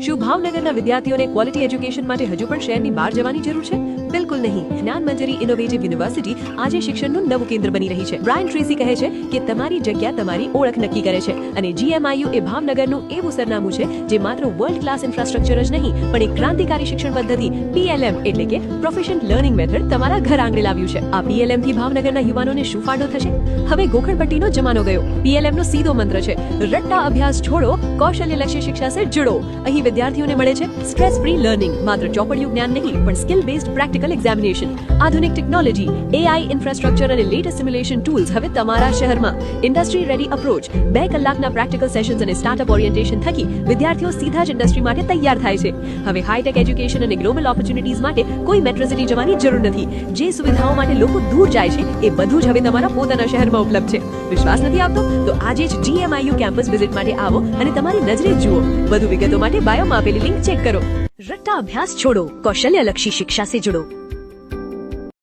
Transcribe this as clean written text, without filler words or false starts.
શું ભાવનગરના વિદ્યાર્થીઓને ક્વોલિટી એજ્યુકેશન માટે હજુ પણ શહેરની બહાર જવાની જરૂર છે? બિલકુલ નહીં. જ્ઞાન મંજરી ઇનોવેટિવ યુનિવર્સિટી આજે શિક્ષણનું નવું કેન્દ્ર બની રહી છે. બ્રાયન ટ્રેસી કહે છે કે તમારી જગ્યા તમારી ઓળખ નક્કી કરે છે અને GMIU એ ભાવનગરનું એવું સરનામું છે જે માત્ર વર્લ્ડ ક્લાસ ઇન્ફ્રાસ્ટ્રક્ચર જ નહીં પણ એક ક્રાંતિકારી શિક્ષણ પદ્ધતિ PLM એટલે કે પ્રોફેશનલ લર્નિંગ મેથડ તમારા ઘર આંગણે લાવ્યું છે. આ PLM થી ભાવનગરના યુવાનોને શું ફાયદો થશે? હવે ગોખણપટ્ટીનો જમાનો ગયો. PLM નો સીધો મંત્ર છે રટ્ટા અભ્યાસ છોડો, કૌશલ્યલક્ષી શિક્ષા સે જુડો. અહીં વિદ્યાર્થીઓને મળે છે સ્ટ્રેસ ફ્રી લર્નિંગ, માત્ર ચોપડિયું જ્ઞાન નહીં પણ સ્કિલ બેઝડ પ્રેક્ટિકલ એક્ઝામિનેશન. આધુનિક ટેકનોલોજી, AI ઇન્ફ્રાસ્ટ્રક્ચર અને લેટેસ્ટ સિમ્યુલેશન ટૂલ્સ હવે તમારા શહેરમાં. ઇન્ડસ્ટ્રી રેડી અપ્રોચ, 2 કલાકના પ્રેક્ટિકલ સેશન્સ અને સ્ટાર્ટઅપ ઓરિએન્ટેશન થકી વિદ્યાર્થીઓ સીધા જ ઇન્ડસ્ટ્રી માટે તૈયાર થાય છે. હવે હાઈટેક એજ્યુકેશન અને ગ્લોબલ ઓપોર્ચ્યુનિટીઝ માટે કોઈ મેટ્રો સિટી જવાની જરૂર નથી. જે સુવિધાઓ માટે લોકો દૂર જાય છે એ બધું જ હવે તમારા પોતાના શહેરમાં ઉપલબ્ધ છે. વિશ્વાસ નથી આવતો તો આજે જ GMIU કેમ્પસ વિઝિટ માટે આવો અને તમારી નજરે જુઓ. વધુ વિગતો માટે બાયોમાં આપેલી લિંક ચેક કરો. રટ્ટા અભ્યાસ છોડો, કૌશલ્યલક્ષી શિક્ષા સે જુડો.